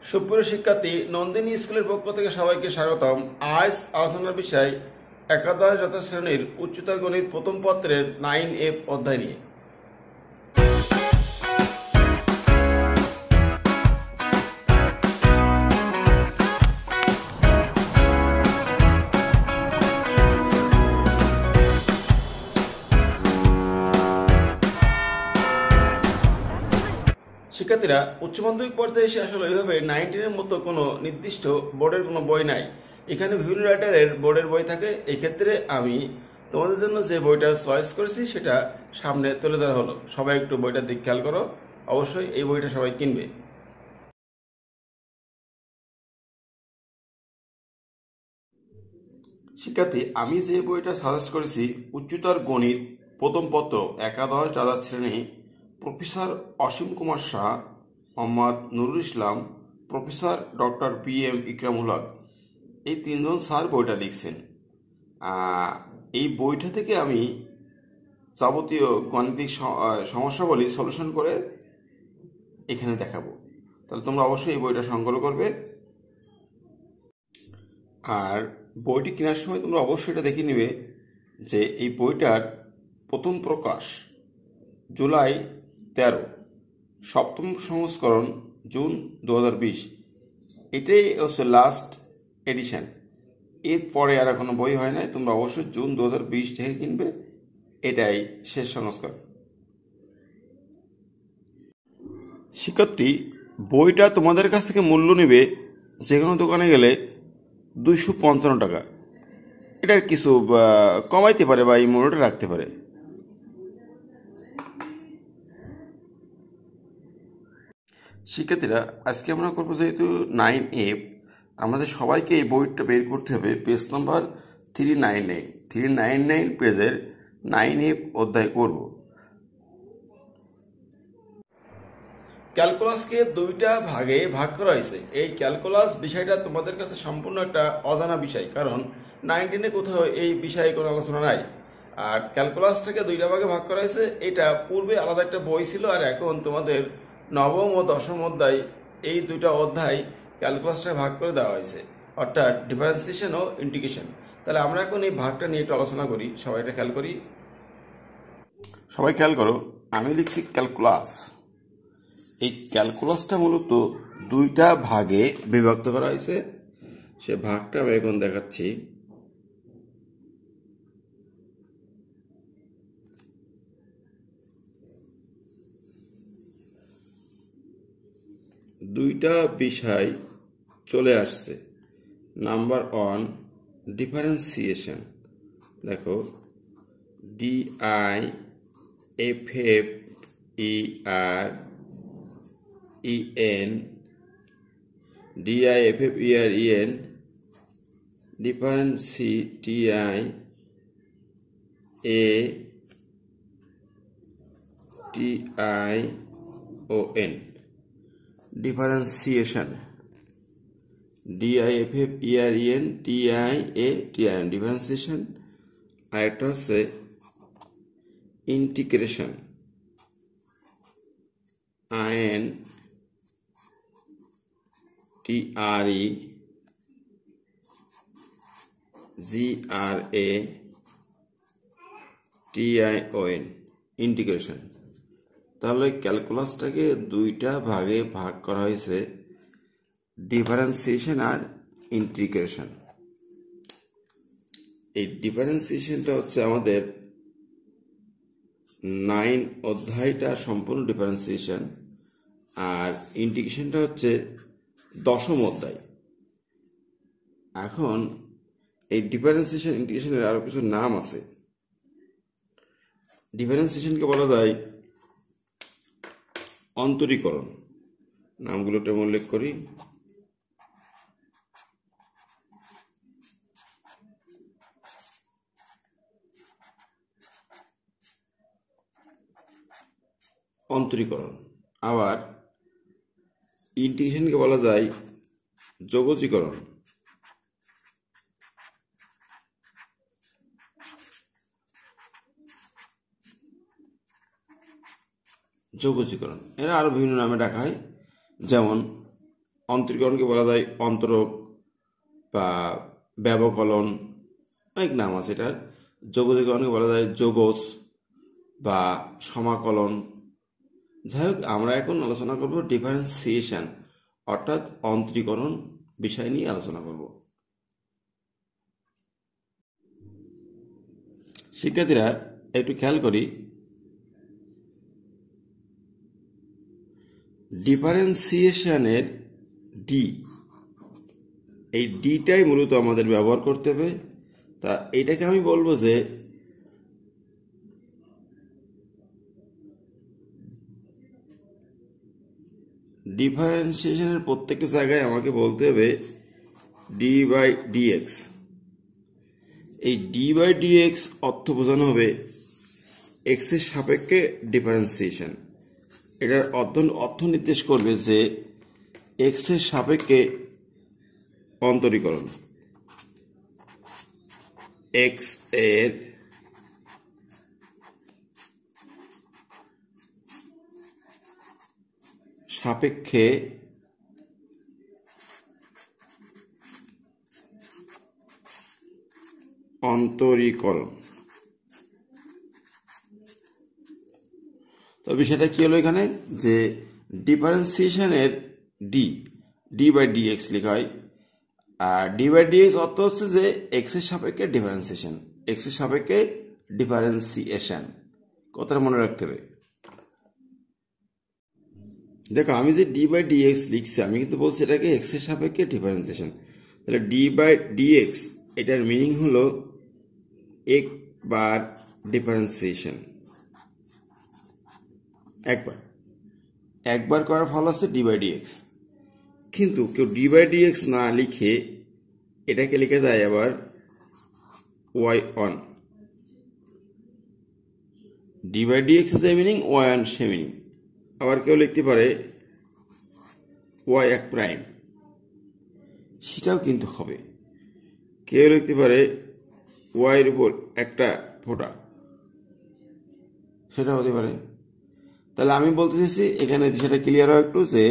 সুপ্রিয় শিক্ষার্থী, নন্দিনী স্কুলের পক্ষ থেকে সবাইকে স্বাগতম। আজ আলোচনার বিষয় একাদশ দ্বাদশ শ্রেণীর উচ্চতর গণিত প্রথম পত্রের 9F অধ্যায় নিয়ে। শিক্ষার্থীরা, উচ্চ মাধ্যমিক পর্যায়ে এসে আসলে এইভাবে 9-10 মতো কোনো নির্দিষ্ট বোর্ডের কোনো বই নাই। এখানে বিভিন্ন রাইটারের বোর্ডের বই থাকে। এই ক্ষেত্রে আমি তোমাদের জন্য যে বইটা চয়েস করেছি সেটা সামনে তুলে ধরা হলো। সবাই একটু বইটার দিক খেয়াল করো। অবশ্যই এই বইটা সবাই কিনবে। শিক্ষার্থী, আমি যে বইটা সাজেস্ট করেছি উচ্চতর গণিত প্রথম পত্র একাদশ দ্বাদশ শ্রেণী, professor Asim Kumar Shah, Mohammad Nurul Islam, professor doctor PM Ikramul হক, এই তিনজন স্যার বইটা লিখছেন। এই বইটা থেকে আমি যাবতীয় গাণিতিক সমস্যাবলী সলিউশন করে এখানে দেখাবো। তাহলে তোমরা অবশ্যই এই বইটা সংগ্রহ করবে। আর বইটি কেনার সময় তোমরা অবশ্যই এটা দেখে নিবে যে এই বইটার প্রথম প্রকাশ জুলাই 13, সপ্তম সংস্করণ জুন 2020। এটাই হচ্ছে লাস্ট এডিশন। এরপরে আর কোনো বই হয় নাই। তোমরা অবশ্যই জুন 2020 থেকে কিনবে। এটাই শেষ সংস্করণ। শিক্ষার্থী, বইটা তোমাদের কাছ থেকে মূল্য নেবে যে কোনো দোকানে গেলে 255 টাকা। এটার কিছু কমাইতে পারে বা এই মূল্যটা রাখতে পারে। শিক্ষার্থীরা, আজকে আমরা করবো যেহেতু 9F, আমাদের সবাইকে এই বইটা বের করতে হবে। পেজ নাম্বার 399 পেজের 9F অধ্যায় করব। ক্যালকুলাসকে দুইটা ভাগে ভাগ করা হয়েছে। এই ক্যালকুলাস বিষয়টা তোমাদের কাছে সম্পূর্ণ একটা অজানা বিষয়, কারণ 9-10 কোথাও এই বিষয়ে কোনো আলোচনা নাই। আর ক্যালকুলাসটাকে দুইটা ভাগে ভাগ করা হয়েছে। এটা পূর্বে আলাদা একটা বই ছিল, আর এখন তোমাদের নবম ও দশম অধ্যায়, এই দুইটা অধ্যায় ক্যালকুলাসটাকে ভাগ করে দেওয়া হয়েছে, অর্থাৎ ডিফারেন্সিয়েশন ও ইন্টিগ্রেশন। তাহলে আমরা এখন এই ভাগটা নিয়ে একটু আলোচনা করি। সবাই এটা খেয়াল করি। সবাই খেয়াল করো, আমি লিখছি ক্যালকুলাস। এই ক্যালকুলাসটা মূলত দুইটা ভাগে বিভক্ত করা হয়েছে। সে ভাগটা আমি এখন দেখাচ্ছি। দুইটা বিষয় চলে আসছে। Number 1, differentiation. দেখো, DIFFEREN, DIFFEREN, DIFFERENTION, differentiation, DIFFERENTION, differentiation. আর একটা হচ্ছে ইন্টিগ্রেশন, INTEGRATION, ইন্টিগ্রেশন। তাহলে ক্যালকুলাসটাকে দুইটা ভাগে ভাগ করা হয়েছে, ডিফারেন্সিয়েশন আর ইন্টিগ্রেশন। এই ডিফারেন্সিয়েশনটা হচ্ছে আমাদের 9 অধ্যায়টা সম্পূর্ণ ডিফারেন্সিয়েশন, আর ইন্টিগ্রেশনটা হচ্ছে দশম অধ্যায়। এখন এই ডিফারেন্সিয়েশন ইন্টিগ্রেশনের আরো কিছু নাম আছে। ডিফারেন্সিয়েশনকে বলা যায় অন্তরীকরণ। নামগুলোতে উল্লেখ করি। অন্তরীকরণ। আবার ইন্টিগ্রেশনকে বলা যায় যোগজীকরণ। যোগজীকরণ এরা আরো বিভিন্ন নামে ডাকা হয়। যেমন অন্তরীকরণকে বলা যায় অন্তরক বা ব্যবকলন, অনেক নাম আছে এটার। যোগজীকরণকে বলা যায় যোগস বা সমাকলন। যাই হোক, আমরা এখন আলোচনা করব ডিফারেন্সিয়েশন অর্থাৎ অন্তরীকরণ বিষয় নিয়ে আলোচনা করব। শিক্ষার্থীরা একটু খেয়াল করি, ডিফারেন্সিয়েশনের ডি, এই ডিটাই মূলত আমাদের ব্যবহার করতে হবে। তা এটাকে আমি বলবো যে ডিফারেন্সিয়েশনের প্রত্যেকটা জায়গায় আমাকে বলতে হবে ডি বাই ডিএক্স। এই ডি বাই ডিএক্স অর্থ বোঝানো হবে এক্স এর সাপেক্ষে ডিফারেন্সিয়েশন। এটার অর্থ নির্দেশ করবে যে এক্স এর সাপেক্ষে অন্তরীকরণ, এক্স এর সাপেক্ষে অন্তরীকরণ। তো বিষয়টা কি হলো এখানে, যে ডিফারেন্সিয়েশনের ডি বাই ডিএক্স লেখা হয়, আর ডি বাই ডিএক্স অর্থ হচ্ছে যে এক্স এর সাপেক্ষে ডিফারেন্সিয়েশন, এক্স এর সাপেক্ষে ডিফারেন্সিয়েশন। কথাটা মনে রাখতে হবে। দেখো, আমি যে ডি বাই ডিএক্স লিখছি, আমি কিন্তু বলছি এটাকে এক্স এর সাপেক্ষে ডিফারেন্সিয়েশন। তাহলে ডি বাই ডিএক্স এটার মিনিং হলো একবার ডিফারেন্সিয়েশন, একবার করার ফল আছে ডি বাই ডিএক্স। কিন্তু কেউ ডি বাই ডিএক্স না লিখে এটাকে লিখে দেয় আবার Y one. D by D X যে মিনিং, ওয়াই অন সে মিনিং। আবার কেউ লিখতে পারে ওয়াই এক প্রাইম, সেটাও কিন্তু হবে। কেউ লিখতে পারে ওয়াইয়ের উপর একটা ফোঁটা, সেটা হতে পারে। তাহলে আমি বলতে চাইছি এখানে বিষয়টা ক্লিয়ার হয় একটু, যে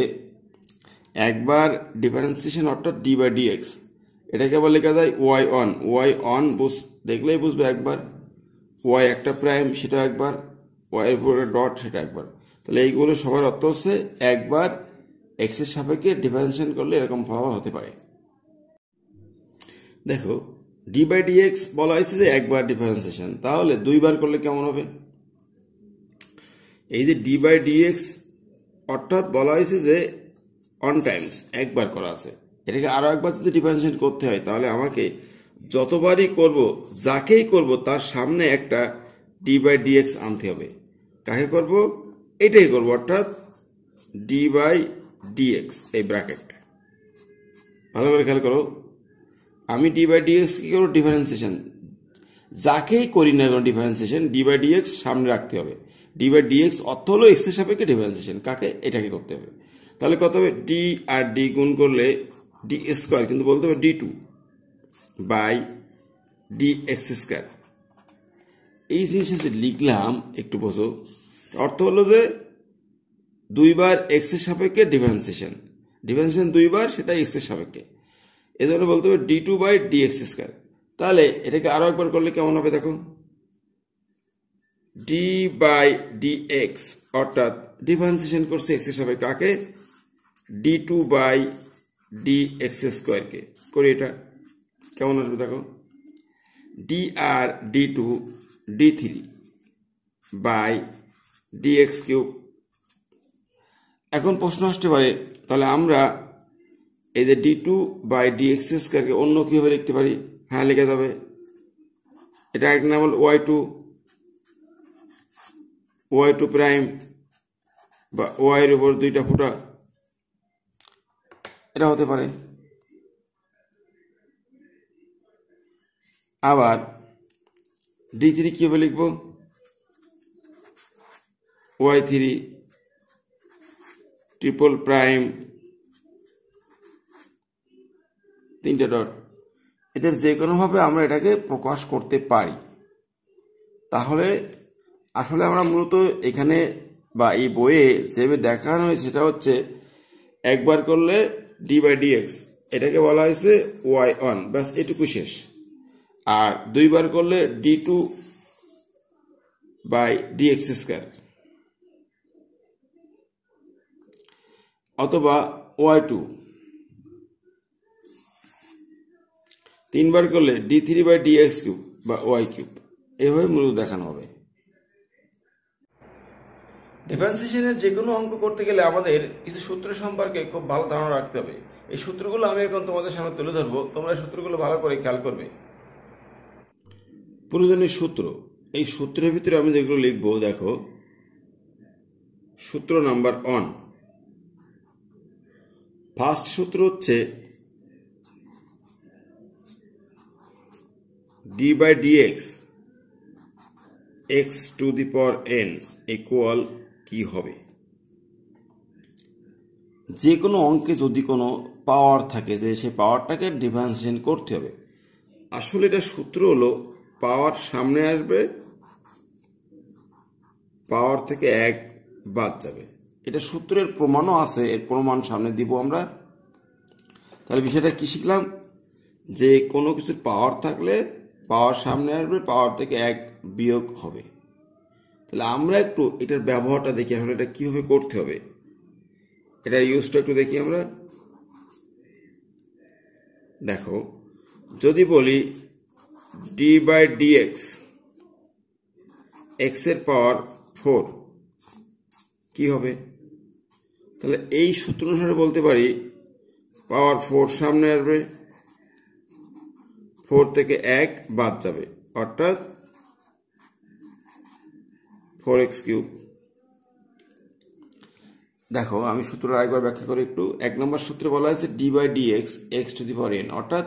একবার ডিফারেন্সিয়েশন অর্থাৎ ডি বাই ডিএক্স, এটাকে আবার লেখা যায় ওয়াই অন। ওয়াই অন দেখলেই বুঝবে একবার, ওয়াই একটা প্রাইম সেটা একবার, ওয়াইয়ের উপরে ডট সেটা একবার। তাহলে এইগুলো সবার অর্থ হচ্ছে একবার এক্স এর সাপেক্ষে ডিফারেন্সিয়েশন করলে এরকম ফলাফল হতে পারে। দেখো, ডি বাই ডিএক্স বলা হয়েছে যে একবার ডিফারেন্সিয়েশন, তাহলে দুইবার করলে কেমন হবে? এই যে ডি বাই ডিএক্স অর্থাৎ বলা হয়েছে যে অন টাইমস একবার করা আছে, এটাকে আরো একবার যদি ডিফারেন্সিয়েশন করতে হয় তাহলে আমাকে যতবারই করব, যাকেই করব তার সামনে একটা ডি বাই ডিএক্স আনতে হবে। কাকে করব? এটাই করব, অর্থাৎ ডি বাই ডিএক্স, এই ব্র্যাকেট। ভালো করে খেয়াল করো, আমি ডি বাই ডিএক্স কি করবো? ডিফারেন্সিয়েশন, যাকেই করি না কোনো ডিফারেন্সিয়েশন, ডি বাই ডিএক্স সামনে রাখতে হবে। ডি বাই ডিএক্স অর্থ হলো এক্স এর সাপেক্ষে ডিফারেন্সিয়েশন, কাকে? এটাকে করতে হবে। তাহলে কত হবে? ডি আর ডি গুণ করলে ডি স্কোয়ার, কিন্তু বলতে হবে D two by D x square. এই জিনিসটা যে লিখলাম একটু বোঝো, অর্থ হলো যে দুইবার এক্স এর সাপেক্ষে ডিফারেন্সিয়েশন, ডিফারেন্সিয়েশন দুইবার, সেটা এক্স এর সাপেক্ষে। এজন্য বলতে হবে D two by D x square. তাহলে এটাকে আরো একবার করলে কেমন হবে? দেখো, ডি বাই ডি এক্স অর্থাৎ ডিফারেন্সিয়েশন করছে এক্স এর সাপেক্ষে, কাকে? D two by D X স্কোয়ারকে। করি এটা, কেমন আসবে দেখো, ডি আর D two D three by D x cube. এখন প্রশ্ন আসতে পারে, তাহলে আমরা এই যে D two by D X স্কোয়ারকে অন্য কিভাবে লিখতে পারি? হ্যাঁ, লিখে যাবে, এটা এক নাম হল ওয়াই টু প্রাইম বা ওয়াইয়ের উপর দুইটা ফুটা, এটা হতে পারে। আবার ডি থ্রি কিভাবে লিখব? ওয়াই থ্রি ট্রিপল প্রাইম তিনটা ডট। এদের যে কোনোভাবে আমরা এটাকে প্রকাশ করতে পারি। তাহলে আসলে আমরা মূলত এখানে বা এই বইয়ে যেভাবে দেখানো হয়েছে সেটা হচ্ছে একবার করলে ডি বাই ডি এক্স, এটাকে বলা হয়েছে ওয়াই ওয়ান, ব্যাস এটুকু শেষ। আর দুইবার করলে d two by D x square, অথবা ওয়াই টু, তিনবার করলে d three by D x cube বা ওয়াই কিউব, এভাবে মূলত দেখানো হবে। ডিফারেন্সিয়েশনের যে কোনো অঙ্ক করতে গেলে আমাদের কিছু সূত্র সম্পর্কে খুব ভালো ধারণা রাখতে হবে। এই সূত্রগুলো আমি এখন তোমাদের সামনে তুলে ধরবো, তোমরা এই সূত্রগুলো ভালো করে খেয়াল করবে। প্রয়োজনীয় সূত্র, এই সূত্রের ভিতরে আমি যেগুলো লিখবো দেখো, সূত্র নাম্বার 1, ফার্স্ট সূত্র হচ্ছে d by D x x to the power n equal কি হবে। যে কোনো অঙ্কে যদি কোনো পাওয়ার থাকে, যে সেই পাওয়ারটাকে ডিফারেন্সিয়েশন করতে হবে। আসলে এটা সূত্র হলো পাওয়ার সামনে আসবে, পাওয়ার থেকে 1 বাদ যাবে। এটা সূত্রের প্রমাণও আছে, এর প্রমাণ সামনে দিব আমরা। তাহলে বিষয়টা কি শিখলাম, যে কোনো কিছুর পাওয়ার থাকলে পাওয়ার সামনে আসবে, পাওয়ার থেকে 1 বিয়োগ হবে। তাহলে আমরা একটু এটার ব্যবহারটা দেখি, আসলে এটা কীভাবে করতে হবে, এটার ইউজটা একটু দেখি আমরা। দেখো, যদি বলি d by D x, x এর পাওয়ার 4 কি হবে, তাহলে এই সূত্র অনুসারে বলতে পারি পাওয়ার 4 সামনে আসবে, 4 থেকে 1 বাদ যাবে, অর্থাৎ 4x কিউব। দেখো আমি সূত্রটা আরেকবার ব্যাখ্যা করি একটু। 1 নম্বর সূত্রে বলা হয়েছে d by D x x to the power n, অর্থাৎ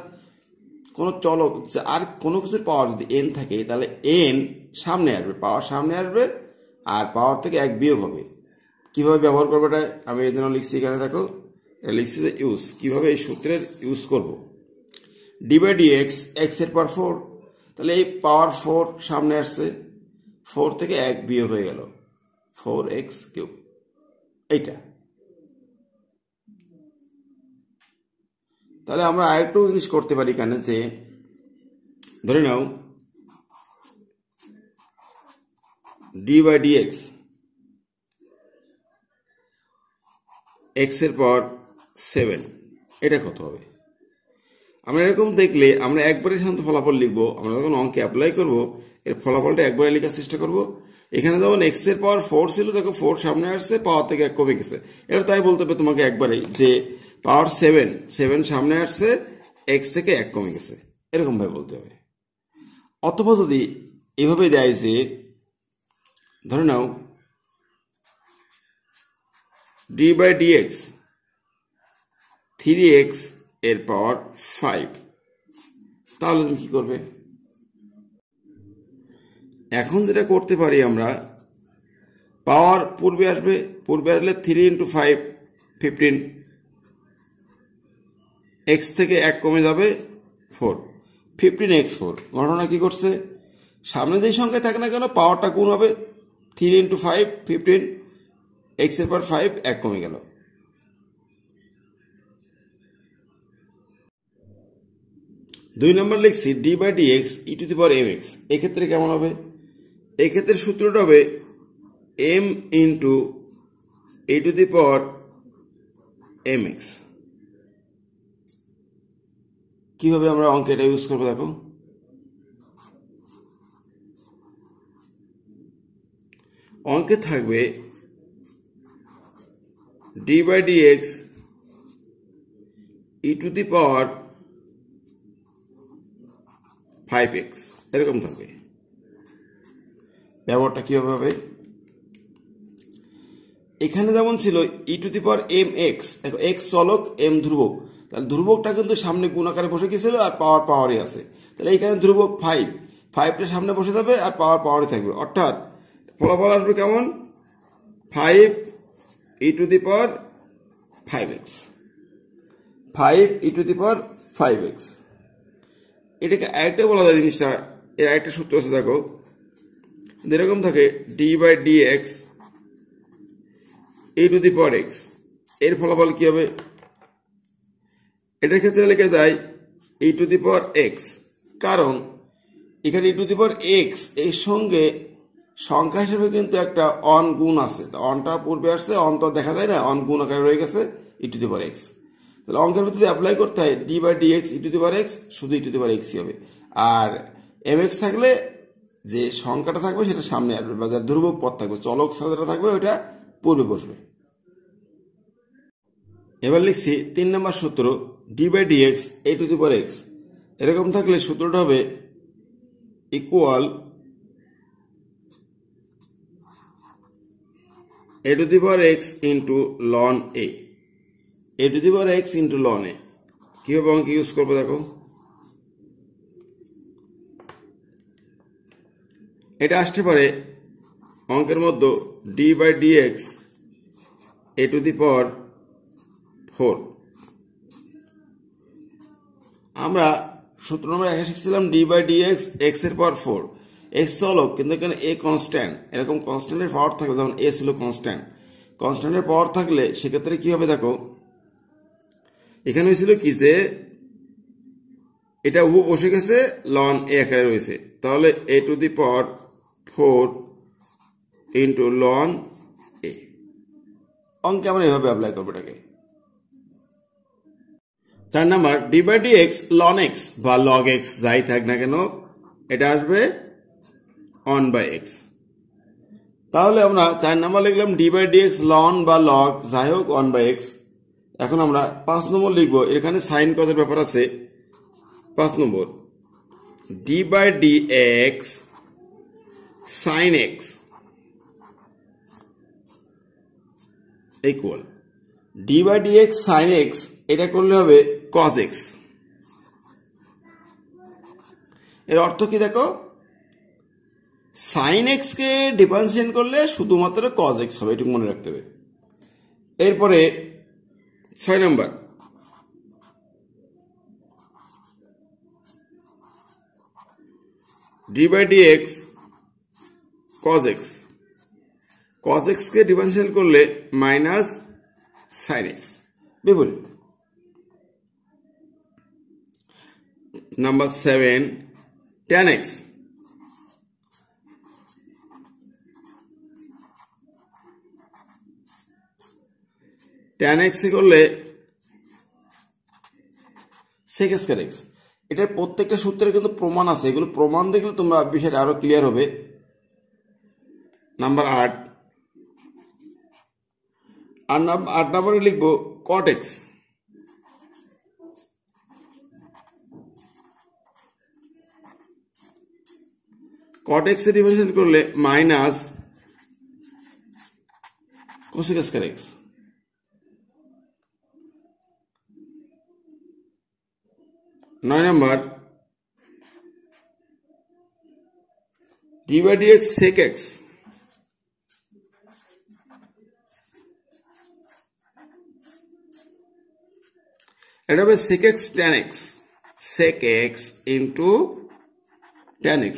কোনো চলক আর কোনো কিছুর পাওয়ার যদি এন থাকে তাহলে এন সামনে আসবে, পাওয়ার সামনে আসবে, আর পাওয়ার থেকে 1 বিয়োগ হবে। কীভাবে ব্যবহার করবো এটা আমি এই জন্য লিখছি, এখানে দেখো এটা লিখছি যে ইউজ, কীভাবে এই সূত্রের ইউজ করব। D by D x x এর পাওয়ার 4, তাহলে এই পাওয়ার 4 সামনে আসছে, 4 থেকে 1 বিয়োগ হয়ে গেল, 4x কিউব। এইটা তাহলে আমরা আরেকটু জিনিস করতে পারি এখানে, যে ধরে নাও D by D x x এর পাওয়ার 7, এটা কত হবে। আমরা এরকম দেখলে আমরা একবারে সাধারণত ফলাফল লিখবো, আমরা যখন অঙ্কে অ্যাপ্লাই করবো এর ফলাফলটা একবারে লেখার চেষ্টা করবো। এখানে যখন এক্স এর পাওয়ার 4 ছিল, দেখো 4 সামনে আসছে, পাওয়ার থেকে 1 কমে গেছে। এবার তাই বলতে হবে তোমাকে একবারেই যে পাওয়ার 7 সামনে আসছে, এক্স থেকে 1 কমে গেছে, এরকম ভাবে বলতে হবে। অথবা যদি এভাবে দেয় যে ধরে নাও D by D X 3x এর পাওয়ার 5, তাহলে তুমি কি করবে। এখন যেটা করতে পারি আমরা, পাওয়ার পূর্বে আসবে, পূর্বে আসলে 3 × 5 15, এক্স থেকে 1 কমে যাবে 4, 15x4। ঘটনা কি করছে, সামনে যে সংখ্যায় থাকে না কেন পাওয়ারটা গুণ হবে, 3 × 5 15, এক্স এর পাওয়ার 5, 1 কমে গেল। দুই নম্বর লিখছি D by D x E to the power M X, এক্ষেত্রে কেমন হবে, এক্ষেত্রে সূত্রটা হবে M into E to the power M X. কিভাবে আমরা অঙ্কে এটা ইউজ করবো দেখো, অঙ্কে থাকবে D by D x E to the power 5x, এরকম থাকবে। ব্যবহারটা কিভাবে হবে, এখানে যেমন ছিল E to the power M X, দেখো এক্স চলক, এম ধ্রুবক, তাহলে ধ্রুবকটা কিন্তু সামনে গুণ আকারে বসে গেছিল, আর পাওয়ার পাওয়ারই আছে। তাহলে এখানে ধ্রুবক 5টা সামনে বসে যাবে, আর পাওয়ার পাওয়ারই থাকবে, অর্থাৎ ফলাফল আসবে কেমন, 5 ই to the power 5x, 5 E to the power 5x। এটাকে আরেকটা বলা যায় জিনিসটা, এর আরেকটা সূত্র আছে দেখো, যেরকম থাকে d by D x E to the power x, এর ফলাফল কি হবে, এটার ক্ষেত্রে লিখে যায় e to the power x, কারণ এখানে e to the power x এর সঙ্গে সংখ্যা হিসেবে কিন্তু একটা অন গুণ আছে। অনটা পূর্বে আসছে, অন তো দেখা যায় না, অন গুণ আকারে রয়ে গেছে e to the power x। তাহলে অঙ্কের ভিত্তিতে অ্যাপ্লাই করতে হয় d by dx e to the power x, শুধু e to the power x হবে। আর mx থাকলে যে সংখ্যাটা থাকবে সেটা সামনে আসবে, বা যার ধ্রুবক পদ থাকবে, চলক ছাড়া যেটা থাকবে ওইটা পূর্বে বসবে। এবার লিখছি 3 নম্বর সূত্র d by dx a to the power x। এরকম থাকলে সূত্রটা হবে equal a to the power x into ln a to the power x into ln a। কিভাবে অঙ্ক ইউজ করবো দেখো, এটা আসতে পারে অঙ্কের মধ্যে d by dx a to the power 4। আমরা সূত্র নম্বর 1 শিখছিলাম d বাই dx x এর পাওয়ার 4। x চলক, কিন্তু এখানে a কনস্ট্যান্ট। এরকম কনস্ট্যান্টের পাওয়ার থাকলে, যেমন a ছিল কনস্ট্যান্ট, কনস্ট্যান্টের পাওয়ার থাকলে সেক্ষেত্রে কি হবে দেখো, এখানে হয়েছিল কি যে এটা ও বসে গেছে লন a আকারে রয়েছে, তাহলে a to the power 4 into ln a। অঙ্কে আমরা এভাবে অ্যাপ্লাই করবো এটাকে। 4 number d by dx ln x বা log x যাই থাক না কেন, এটা আসবে 1 বাই x। তাহলে আমরা 4 নাম্বার লিখলাম d বাই dx ln বা log যাই হোক 1 বাই x। এখন আমরা 5 নম্বর লিখবো, এখানে সাইন কজের ব্যাপার আছে। 5 number d by dx sin x equal d by dx sin x, এটা করলে হবে cos x। এর অর্থ কি দেখো, sin x কে ডিফারেন্সিয়েট করলে শুধুমাত্র cos x হবে, এটুকু মনে রাখতে হবে। এরপরে 6 number d by dx cos x, cos x কে ডিফারেন্সিয়েট করলে মাইনাস sin x, বিপরীত। Number 7 tan x, tan x করলে sec স্কয়ার x। এটার প্রত্যেকটা সূত্রে কিন্তু প্রমাণ আছে, এগুলো প্রমাণ দেখলে তোমরা বিষয়টা আরো ক্লিয়ার হবে। নাম্বার 8 নম্বরে লিখবো cot x, cot x এর ডিফারেন্সিয়েট করলে minus cosec square x। Number d by dx sec x, এটা হবে sec x tan x, sec x into tan x।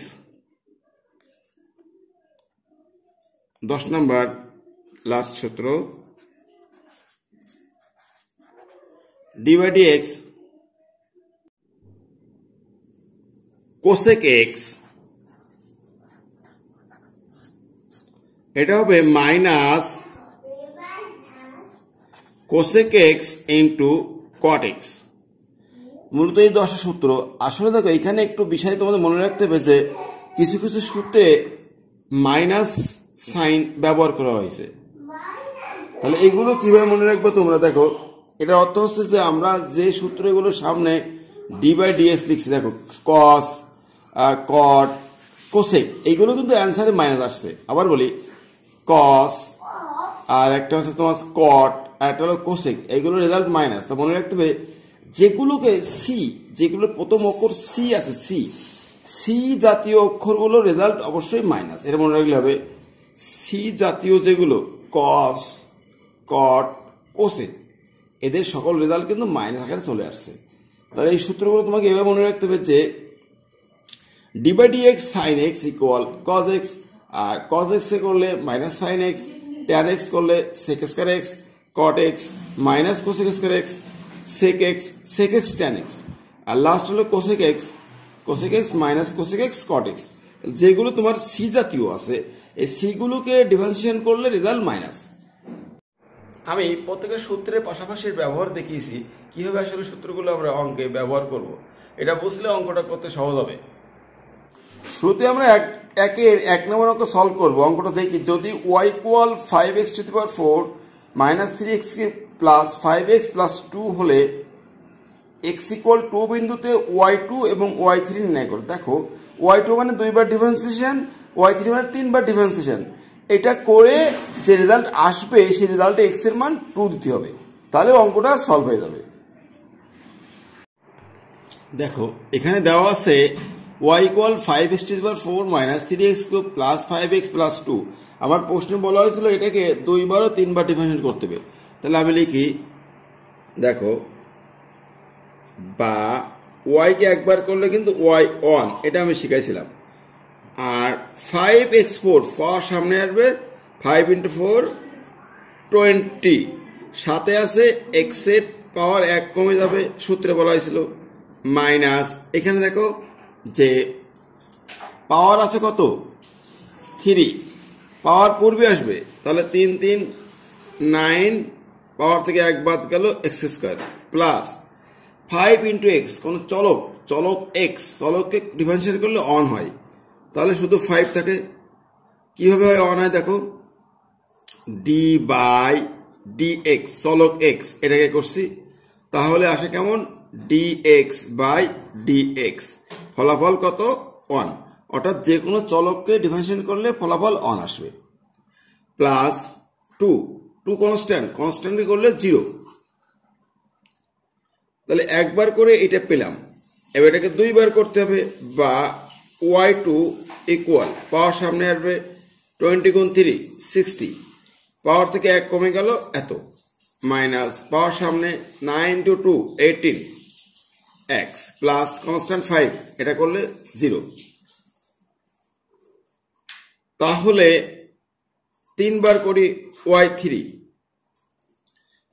10 number last সূত্র d by dx cosec x, এটা হবে minus cosec x into cot x। মূলত এই 10টা সূত্র। আসলে দেখো এখানে একটু বিষয় তোমাদের মনে রাখতে হবে যে কিছু কিছু সূত্রে মাইনাস সাইন ব্যবহার করা হয়েছে। তাহলে এগুলো কিভাবে মনে রাখবে তোমরা দেখো, এটার অর্থ হচ্ছে যে আমরা যে সূত্রগুলো সামনে d বাই dx লিখছি, দেখো cos cot cosec, এইগুলো কিন্তু অ্যান্সারে মাইনাস আসছে। আবার বলি cos আর একটা হচ্ছে তোমার cot আর একটা হলো cosec, এইগুলো রেজাল্ট মাইনাস। তা মনে রাখতে হবে যেগুলোকে সি, যেগুলো প্রথম অক্ষর সি আছে, সি জাতীয় অক্ষরগুলো রেজাল্ট অবশ্যই মাইনাস, এটা মনে রাখলে হবে। সি জাতীয় যেগুলো cos cot cosec, এদের সকল রেজাল্ট কিন্তু মাইনাস আকারে চলে আসছে। তাহলে এই সূত্রগুলো তোমাকে এভাবে মনে রাখতে হবে যে d by dx sin x equal cos x, আর cos x এ করলে minus sin x, tan x করলে sec square x, cot x minus cosec square x, sec x tan x, আর লাস্ট হলো cosec x minus cosec x cot x। যেগুলো তোমার C জাতীয় আছে এই সি গুলোকে ডিফারেন্সিয়েশন করলে রেজাল্ট মাইনাস। আমি প্রত্যেকের সূত্রের পাশাপাশি ব্যবহার দেখিয়েছি কিভাবে আসলে সূত্রগুলো আমরা অঙ্কে ব্যবহার করব। এটা বুঝলে অঙ্কটা করতে সহজ হবে। শুরুতে আমরা এক নম্বর অঙ্ক সলভ করবো। অঙ্কটা দেখি, যদি y equal 5x⁴ minus 3x plus 5x plus 2 হলে x ইকুয়াল 2 বিন্দুতে y2 এবং y3 নির্ণয় করো। দেখো y2 মানে 2 বার ডিফারেন্সিয়েশন, y3 মানে 3 বার ডিফারেন্সিয়েশন। এটা করে যে রেজাল্ট আসবে সেই রেজাল্টে x এর মান 2 দিতে হবে, তাহলে অঙ্কটা সলভ হয়ে যাবে। দেখো এখানে দেওয়া আছে y equal 5x⁴ minus 3x plus 5x plus 2। আমার প্রশ্নে বলা হয়েছিল এটাকে 2 বার ও 3 বার ডিফারেন্সিয়েট করতে হবে। তাহলে আমি লিখি, দেখো বা y কে একবার করলে কিন্তু y1, এটা আমি শিখাইছিলাম। আর 5x4 সামনে আসবে, 5 × 4 20, সাথে আছে x এর পাওয়ার 1 কমে যাবে, সূত্রে বলা হয়েছিল মাইনাস। এখানে দেখো যে পাওয়ার আছে কত 3, পাওয়ার পূর্বে আসবে, তাহলে 3 3 9, পাওয়ার থেকে 1 বাদ গেল x² প্লাস 5 × x, কোন চলক x, চলককে ডিফারেন্সিয়েট করলে অন হয়, তাহলে শুধু 5 থাকে। কিভাবে হয় অন হয় দেখো, d/dx, চলক x এটাকে করছি, তাহলে আসে কেমন dx/dx, ফলাফল কত 1, অর্থাৎ যে কোনো চলককে ডিফারেন্সিয়েট করলে ফলাফল অন আসবে। প্লাস 2 কনস্ট্যান্ট করলে 0, তাহলে একবার করে এটা পেলাম। এবার এটাকে 2 বার করতে হবে, বা y2 ইকুয়াল পাওয়ার সামনে আসবে 20 × 3 60, পাওয়ার থেকে 1 কমে গেল এত, মাইনাস পাওয়ার সামনে 9 × 2 18 x প্লাস কনস্ট্যান্ট 5, এটা করলে 0। তাহলে 3 বার করি y3,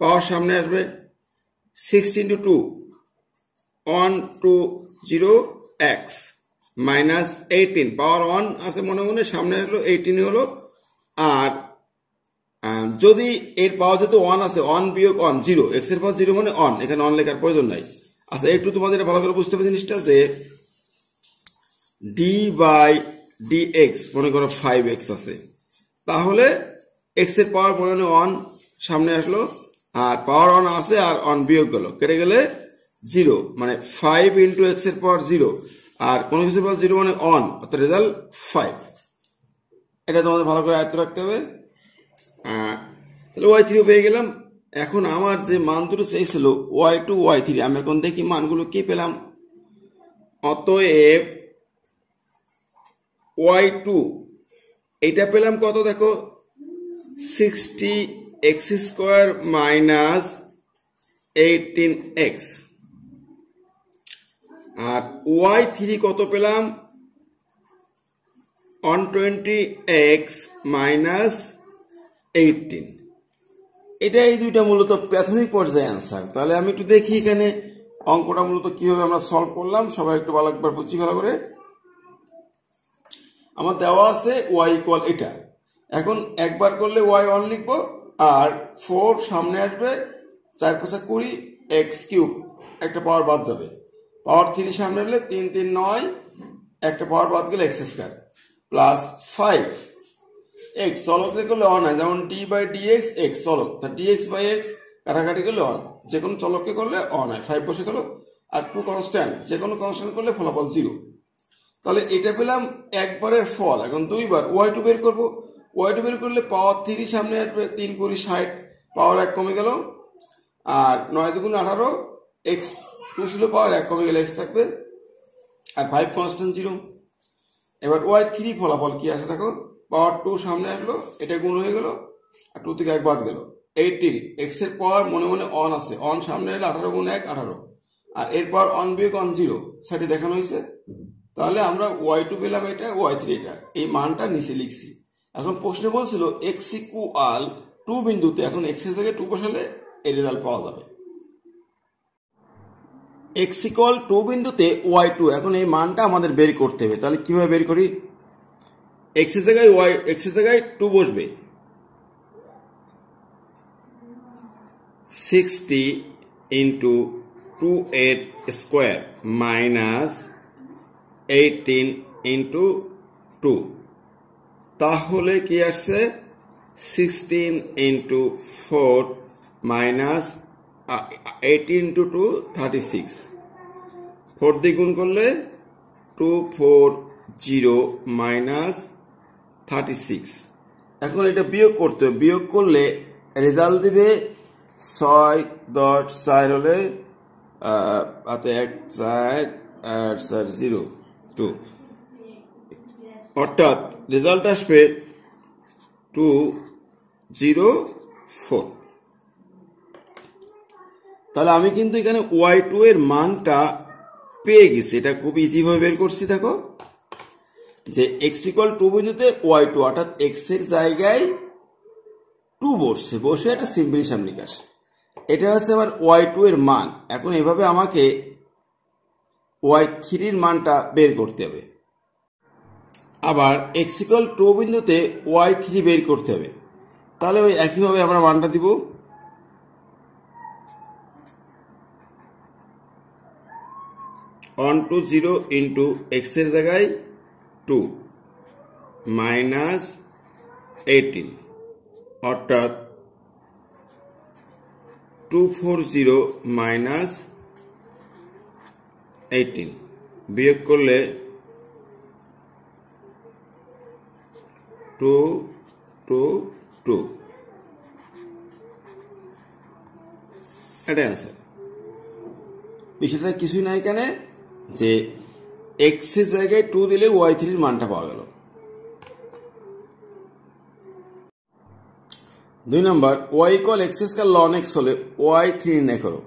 পাওয়ার সামনে আসবে 16 × 2 120 x মাইনাস 18, পাওয়ার 1 আছে মনে মনে, সামনে আসলো 18 হলো। আর যদি এর পাওয়ার যেহেতু 1 আছে, 1 বিয়োগ 1 0, x এর পাওয়ার 0 মানে অন, এখানে অন লেখার প্রয়োজন নাই। আচ্ছা একটু তোমাদের ভালো করে বুঝতে হবে জিনিসটা, যে d/dx মনে করো 5x আছে, তাহলে x এর পাওয়ার মনে হয় 1 সামনে আসলো, আর পাওয়ার 1 আছে আর 1 বিয়োগ গেল, কেটে গেলে 0, মানে 5 × x এর পাওয়ার 0, আর কোন কিছুর পাওয়ার 0 মানে অন, অর্থাৎ রেজাল্ট 5। এটা তোমাদের ভালো করে আয়ত্ত রাখতে হবে। তাহলে y3 পেয়ে গেলাম। এখন আমার যে মান দুটো চাইছিল y2 y3, আমি এখন দেখি মানগুলো কি পেলাম। অতএব y2 এটা পেলাম কত, দেখো 60x² মাইনাস 18x, আর y3 কত পেলাম 120x মাইনাস 18। এটা এই দুইটা মূলত প্রাথমিক পর্যায়ে অ্যান্সার। তাহলে আমি একটু দেখি এখানে অঙ্কটা মূলত কিভাবে আমরা সলভ করলাম, সবাই একটু ভালো একবার বুঝছি ভালো করে। আমার দেওয়া আছে y ইকুয়াল এটা, এখন একবার করলে y1 লিখবো, আর 4 সামনে আসবে, 4 × 5 20 x³ একটা পাওয়ার বাদ যাবে, পাওয়ার 3 সামনে আসলে 3 3 9, একটা পাওয়ার বাদ গেলে x² প্লাস 5 x, চলক করলে অন হয়, যেমন d/dx x চলক, তা dx/x কাটাকাটি করলে অন, যে কোনো চলককে করলে অন হয়, 5 বসে গেল। আর 2 কনস্ট্যান্ট, যে কোনো কনস্ট্যান্ট করলে ফলাফল 0। তাহলে এটা পেলাম একবারের ফল। এখন 2 বার y2 বের করবো, y2 বের করলে পাওয়ার 3 সামনে আসবে, 3 × 20 60, পাওয়ার 1 কমে গেল, আর 9 × 2 = 18, x2 ছিল পাওয়ার 1 কমে গেলে x থাকবে, আর 5 কনস্ট্যান্ট 0। এবার y3 ফলাফল কি আসে দেখো, পাওয়ার 2 সামনে আসলো, এটা গুণ হয়ে গেল, আর 2 থেকে 1 বাদ গেল, 18, x এর পাওয়ার মনে মনে অন আছে, অন সামনে এলে 18 × 1 18, আর এর পাওয়ার অন বিয়োগ অন 0, সাইডে দেখানো হয়েছে। তাহলে আমরা y2 পেলাম এটা, y3 এটা, এই মানটা নিচে লিখছি। এখন প্রশ্নে বলছিল x ইকুয়াল 2 বিন্দুতে, এখন x এর জায়গায় 2 বসালে এই রেজাল্ট পাওয়া যাবে। এক্স ইকুয়াল 2 বিন্দুতে y2, এখন এই মানটা আমাদের বের করতে হবে। তাহলে কিভাবে বের করি? এক্স এর জায়গায় 2 বসবে, 60 into 2a square minus 18 into 2, তাহলে কি আসছে 16 ইন্টু 4 মাইনাস 18 ইন্টু 2 36, 4 দিয়ে গুণ করলে 240 মাইনাস 36। এখন এটা বিয়োগ করতে হবে, বিয়োগ করলে রেজাল্ট দিবে 6.4 হলে 1 4 8 4 0 2, অর্থাৎ রেজাল্ট আসবে 204। তাহলে আমি কিন্তু এখানে y2 এর মানটা পেয়ে গেছি, এটা খুব ইজি ভাবে বের করছি। দেখো যে x ইকুয়াল 2 বিন্দুতে y2, অর্থাৎ x এর জায়গায় 2 বসে একটা সিম্পল হিসাব নিকাশ। এটা হচ্ছে আবার y2 এর মান। এখন এভাবে আমাকে y3 এর মানটা বের করতে হবে। আবার x ইকুয়াল 2 বিন্দুতে y3 বের করতে হবে। তাহলে ওই একইভাবে আমরা মানটা দিব, on to 0 into x এর জায়গায় 2 মাইনাস 18, অর্থাৎ 240 মাইনাস 18 বিয়োগ করলে 222, এটাই আনসার। বিষয়টা কিছুই নাই এখানে, যে এক্স এর জায়গায় 2 দিলে y3 এর মানটা পাওয়া গেল। 2 নম্বর, y equal x square ln x হলে y3 নির্ণয় করো।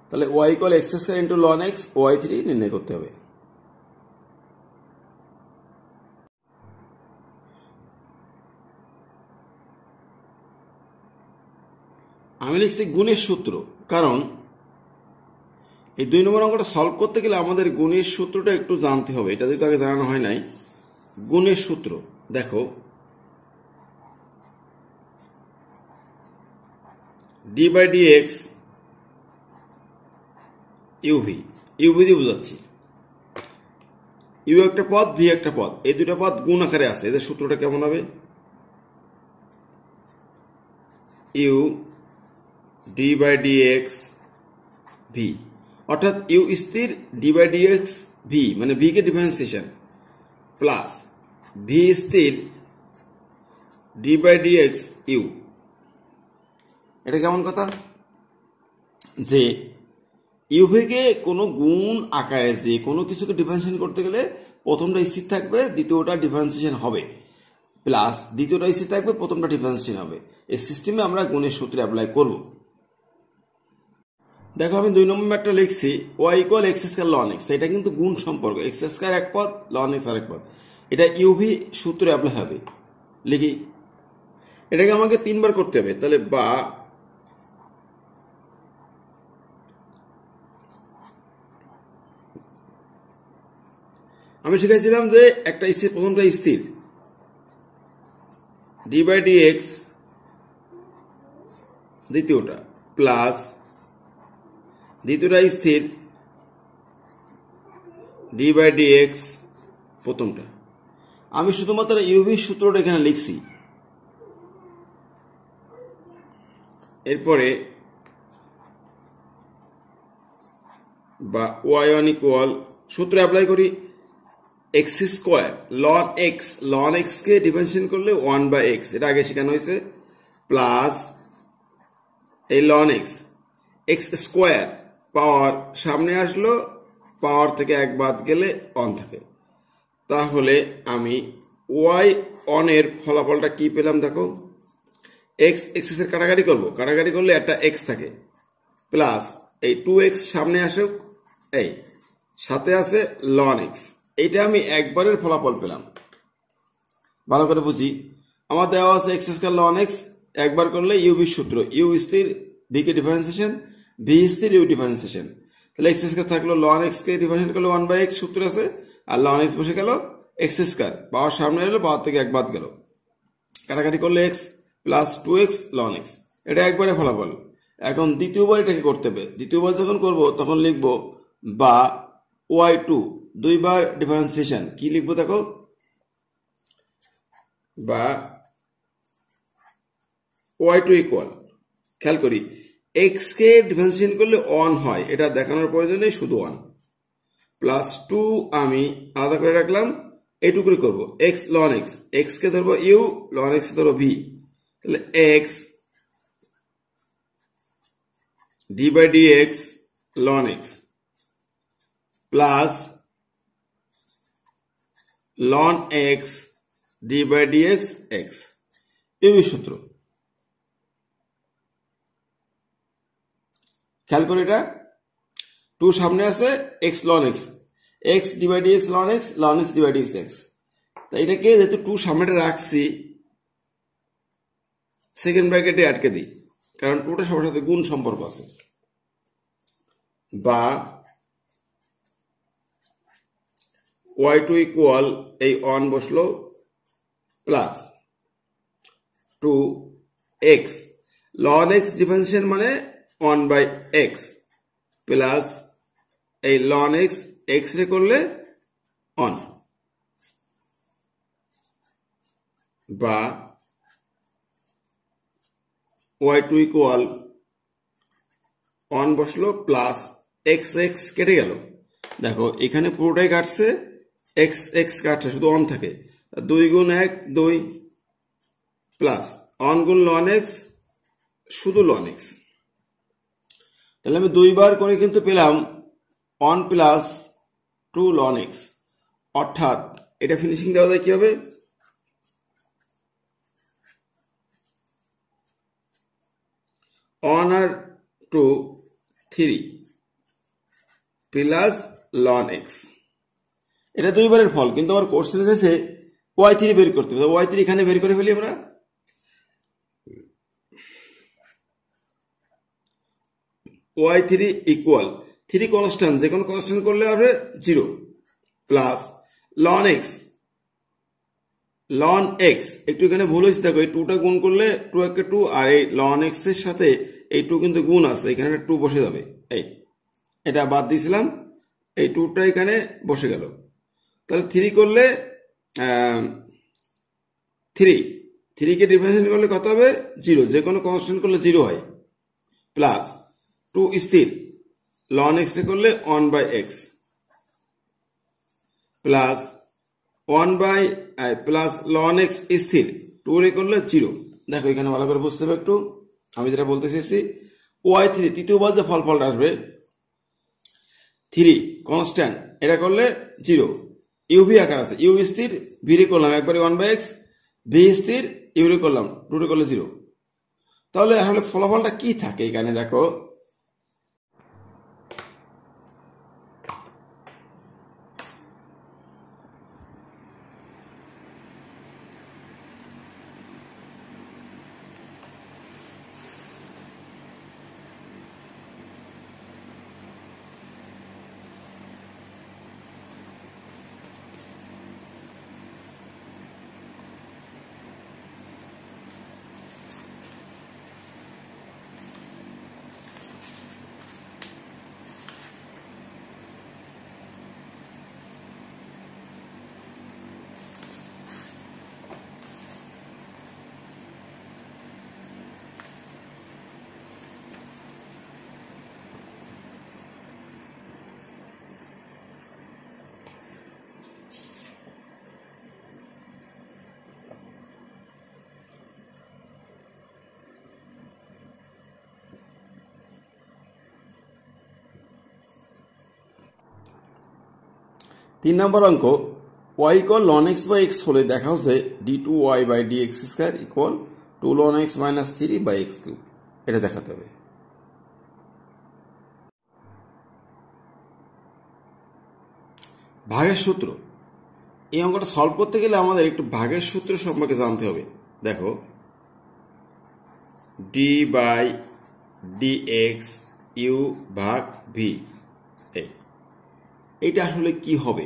তাহলে y equal x square into ln x, y3 নির্ণয় করতে হবে। আমি লিখছি গুণের সূত্র, কারণ এই 2 নম্বর অঙ্কটা সলভ করতে গেলে আমাদের গুণের সূত্রটা একটু জানতে হবে, এটা যদি আগে জানানো হয় নাই। গুণের সূত্র দেখো, D by D x u v দিয়ে বোঝাচ্ছি। ইউ একটা পদ, ভি একটা পদ, এই দুটা পদ গুণ আকারে আছে। এদের সূত্রটা কেমন হবে? U D by D X V, অর্থাৎ ইউ স্থির, D by D X V মানে ভি কে ডিফারেন্সিয়েশন, প্লাস ভি স্থির, D by D X U. এটা কেমন কথা? যে ইউভিকে কোনো গুণ আকারে যে কোনো কিছুকে ডিফারেন্সিয়েশন করতে গেলে প্রথমটা স্থির থাকবে, দ্বিতীয়টা ডিফারেন্সিয়েশন হবে, প্লাস দ্বিতীয়টা স্থির থাকবে, প্রথমটা ডিফারেন্সিয়েশন হবে। এই সিস্টেমে আমরা গুণের সূত্রে অ্যাপ্লাই করব। দেখো আমি 2 নম্বর ম্যাটটা লিখছি y equal x square ln x, এটা কিন্তু গুণ সম্পর্ক, এক্স স্কয়ার এক পদ, ln x আরেক পদ। এটা ইউভি সূত্রে অ্যাপ্লাই হবে। লিখি, এটাকে আমাকে 3 বার করতে হবে। তাহলে বা আমি শিখাইছিলাম যে একটা স্থির, প্রথমটা স্থির, ডি বাই ডি এক্স দ্বিতীয়টা, প্লাস দ্বিতীয়টা স্থির, ডি বাই ডি এক্স প্রথমটা। আমি শুধুমাত্র ইউভি সূত্রটা এখানে লিখছি। এরপরে বা y1 ইকুয়াল সূত্র অ্যাপ্লাই করি, এক্স স্কোয়ার ln x কে ডিফারেন্সিয়েশন করলে 1 বাই এক্স, এটা আগে শেখানো হয়েছে, প্লাস এই ln x, এক্স স্কোয়ার পাওয়ার সামনে আসলো, পাওয়ার থেকে 1 বাদ গেলে অন থাকে। তাহলে আমি y1 এর ফলাফলটা কি পেলাম? দেখো, এক্স এর কাটাকাটি করবো, কাটাকাটি করলে একটা এক্স থাকে, প্লাস এই 2x সামনে আসুক, এই সাথে আছে ln x। এইটা আমি একবারের ফলাফল পেলাম। ভালো করে বুঝি, আমার দেওয়া আছে এক্স স্কয়ার ln x, একবার করলে ইউভি সূত্র, ইউ স্থির, ভি কে ডিফারেন্সিয়েশন, ভি স্থির, ইউ ডিফারেন্সিয়েশন। তাহলে এক্স স্কয়ার থাকলো লন এক্স কে ডিভাইডেড করলে 1/x সূত্র আছে, আর লন এক্স বসে গেল এক্স স্কয়ার, পাওয়ার সামনে এলো, পাওয়ার থেকে এক বাদ গেল, কাটাকাটি করলে x plus 2x loan x. এটা একবারে ফলাফল। এখন দ্বিতীয়বার এটাকে করতে হবে। দ্বিতীয়বার যখন করব তখন লিখব বা y2, দুইবার ডিফারেন্সিয়েশন। কি লিখবো দেখো, বা y2 ইকুয়াল, খেয়াল করি x কে ডিফারেন্সিয়েশন করলে 1 হয়, এটা দেখানোর প্রয়োজন নেই, শুধু 1 প্লাস 2 আমি আলাদা করে রাখলাম, এইটুকুই করব x ln x, x কে ধরবো u, ln x কে ধরবো v, তাহলে x d by dx ln x plus ln x d by dx x, এই সূত্র। খেয়াল করে এটা 2 সামনে আছে, x ln x, x d by dx ln x, ln x d by dx x। তাই এটাকে যেহেতু 2 সামনেটা রাখছি, সেকেন্ড ব্র্যাকেটে আটকে দিই, কারণ 2টা সবার সাথে গুণ সম্পর্ক আছে। বা y2 ইকুয়াল এই 1 বসলো plus 2x ln x differentiation মানে 1/x প্লাস এই ln x, x রে করলে 1, বা y2 ইকুয়াল 1 বসলো প্লাস x x কেটে গেল, দেখো এখানে পুরোটাই কাটছে, x x কাটছে, শুধু 1 থাকে, 2 গুণ 1 2 প্লাস 1 গুণ ln x, শুধু ln x। তাহলে আমি দুইবার করে কিন্তু পেলাম 1 প্লাস 2 ln x, অর্থাৎ এটা ফিনিশিং দেওয়া যায় কি হবে, 1 আর 2 3 প্লাস ln x। এটা দুইবারের ফল, কিন্তু আমার কোশ্চেনে এসেছে y3 বের করতে হবে, y3 এখানে বের করে ফেলি আমরা। y3 ইকুয়াল 3 কনস্ট্যান্ট, যে কোনো কনস্ট্যান্ট করলে হবে 0 plus ln x, ln x একটু এখানে ভুল হয়েছে, দেখো এই 2টা গুণ করলে 2 একে 2, আর এই ln x এর সাথে এই 2 কিন্তু গুণ আছে, এখানে 2 বসে যাবে, এই এটা বাদ দিয়েছিলাম, এই 2টা এখানে বসে গেল, তাহলে 3 করলে 3 কে ডিফারেন্সিয়েট করলে কত হবে 0, যে কোনো কনস্ট্যান্ট করলে 0 হয়, প্লাস 2 স্থির, ln x রে করলে 1/x plus 1 plus ln x স্থির, 2 রে করলে 0। দেখো এখানে ভালো করে বুঝতে হবে একটু, আমি যেটা বলতে চেয়েছি, y3 তৃতীয়বার যে ফলটা আসবে 3 কনস্ট্যান্ট, এটা করলে 0, uv আকার আছে, u স্থির, v রে করলাম একবারে 1/x, v স্থির, u রে করলাম 2 রে করলে 0। তাহলে আসলে ফলাফলটা কি থাকে এখানে দেখো, তিন নম্বর অঙ্ক, y ইকুয়াল ln x বাই x হলে দেখা হচ্ছে d2y by dx square equal 2 ln x minus 3 by x cube, এটা দেখাতে হবে। ভাগের সূত্র, এই অঙ্কটা সলভ করতে গেলে আমাদের একটু ভাগের সূত্র সম্পর্কে জানতে হবে। দেখো d বাই dx u ভাগ v, এটা আসলে কি হবে?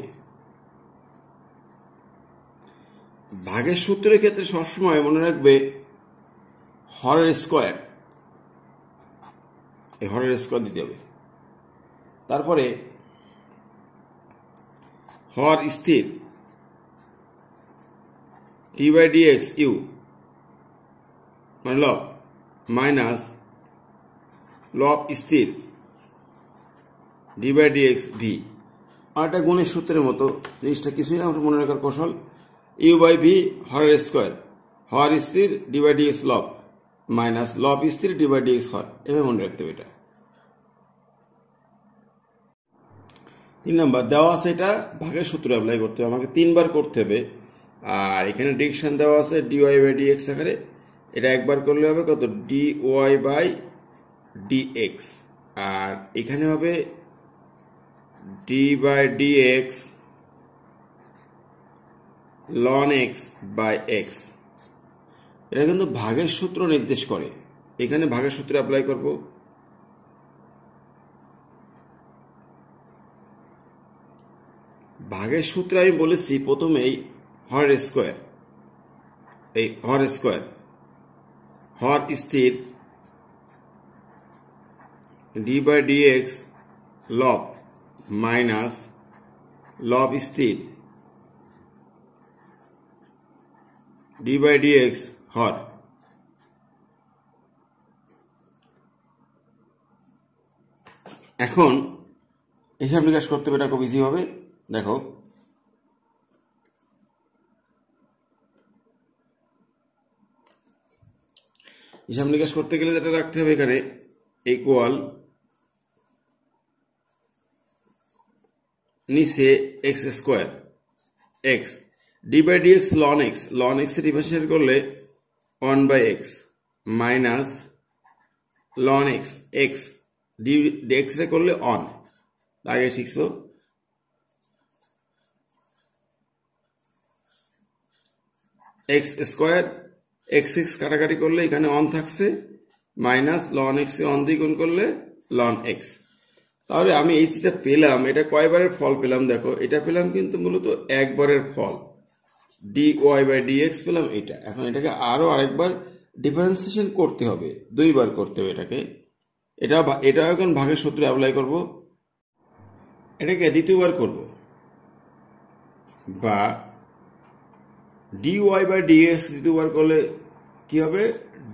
ভাগের সূত্রের ক্ষেত্রে সবসময় মনে রাখবে হরের স্কোয়ার, এই হরের স্কোয়ার দিতে হবে। তারপরে হর স্থির d/dx u মানে লব মাইনাস লব স্থির d/dx v। আর একটা গুণের সূত্রের মতো, জিনিসটা কিছুই না, মনে রাখার কৌশল। u/v হরের স্কোয়ার, হর স্থির d/dx লব মাইনাস লব স্থির d/dx হর, এভাবে মনে রাখতে হবে। এটা 3 নম্বর দেওয়া আছে, এটা ভাগের সূত্র অ্যাপ্লাই করতে হবে, আমাকে 3 বার করতে হবে। আর এখানে ডিরেকশন দেওয়া আছে dy/dx আকারে, এটা একবার করলে হবে কত dy/dx, আর এখানে হবে d/dx ln x by x। এটা কিন্তু ভাগের সূত্র নির্দেশ করে, এখানে ভাগের সূত্র অ্যাপ্লাই করব। ভাগের সূত্রে আমি বলেছি প্রথমেই হর স্কোয়ার, এই হর স্কোয়ার, হর স্থির d/dx লব মাইনাস লব স্থির d/dx হর। এখন হিসাব নিকাশ করতে হবে, এটা খুব ইজি হবে। দেখো হিসাব নিকাশ করতে গেলে যেটা রাখতে হবে এখানে ইকুয়াল নিচে x square x d/dx ln x, ln x এর ডিফারেন্সিয়েট করলে 1/x minus ln x, x dx এ করলে অন, আগে শিখছো। এক্স স্কোয়ার এক্স এক্স কাটাকাটি করলে এখানে অন থাকছে, minus ln x A on দিয়ে গুণ করলে ln x। তাহলে আমি এই যেটা পেলাম, এটা কয়বারের ফল পেলাম দেখো, এটা পেলাম কিন্তু মূলত একবারের ফল, dy/dx পেলাম এটা। এখন এটাকে আরো আরেকবার ডিফারেন্সিয়েশন করতে হবে, 2 বার করতে হবে এটাকে। এটা এখন ভাগের সূত্রে অ্যাপ্লাই করব, এটাকে দ্বিতীয়বার করব, বা dy/dx দ্বিতীয়বার করলে কি হবে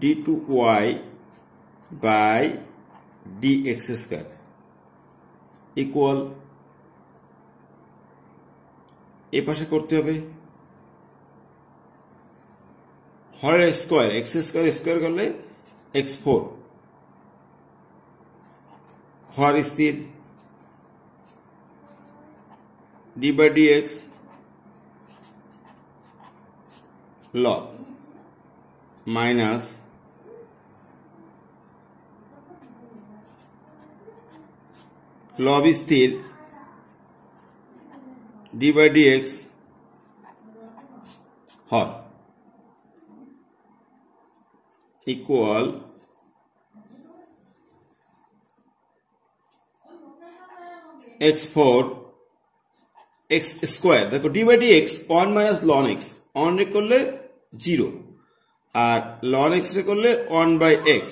d2y/dx স্কয়ার ইকুয়াল, এ পাশে করতে হবে হরের স্কোয়ার, এক্স স্কোয়ার স্কোয়ার করলে x4, হর স্থির d/dx লব মাইনাস লব স্থির d/dx হর ইকুয়াল x4 x স্কোয়ার। দেখো d/dx 1 minus ln x, on রে করলে 0 আর ln x রে করলে 1/x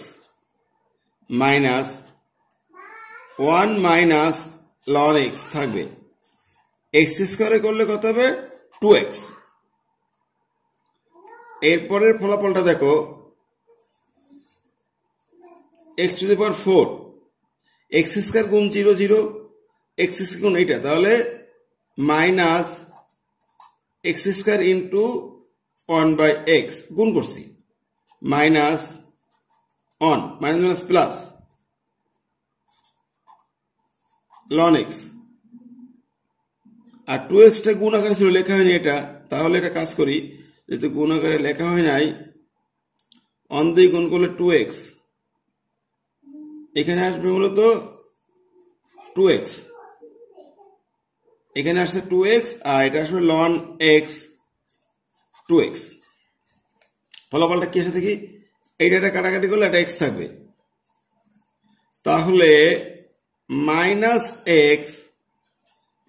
minus 1 minus ln x থাকবে, x স্কোয়ারে করলে কত হবে 2x। এরপরের ফলাফলটা দেখো x⁴, x স্কোয়ার গুণ 0 0, x স্কোয়ার গুণ এইটা, তাহলে minus x square into 1/x গুণ করছি, minus on minus minus plus ln x, R 2x টা গুণ আকারে ছিল, লেখা হয়নি এটা, তাহলে এটা কাজ করি, যেহেতু গুণ আকারে লেখা হয় নাই, অন দিয়ে গুণ করলে 2x, এখানে আসবে মূলত 2x, এখানে আসছে 2x, আর এটা আসবে ln x 2x। ফলাফলটা কি আসে দেখি, এইটা কাটাকাটি করলে একটা x থাকবে, তাহলে minus x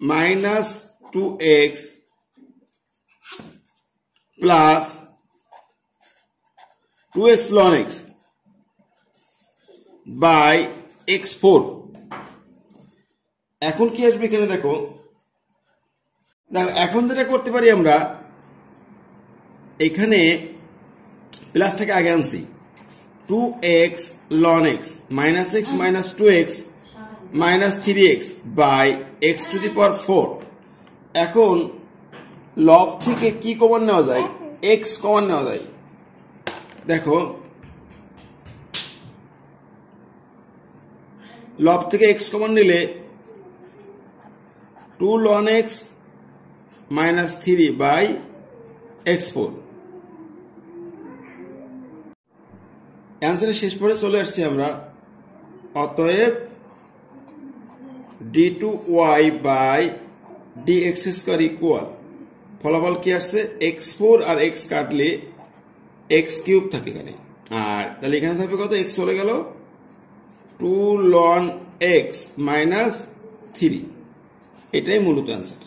minus 2x plus 2x ln x by x4। এখন কি আসবে এখানে দেখো, এখন যেটা করতে পারি আমরা, এখানে প্লাসটাকে আগে আনছি, 2x ln x minus x minus 2x minus 3x by x to the power 4। এখন লব থেকে কি কমন নেওয়া যায়, x কমন নেওয়া যায়। দেখো লব থেকে x কমন নিলে 2 ln x minus 3 by x4। অ্যান্সারের শেষ পরে চলে আসছি আমরা। অতএব d2y by dx square equal, ফলাফল কি আসছে, x4 আর x কাটলে x কিউব থাকে এখানে, আর তাহলে এখানে থাকবে কত, x চলে গেল 2 ln x মাইনাস 3। এটাই মূলত অ্যান্সার।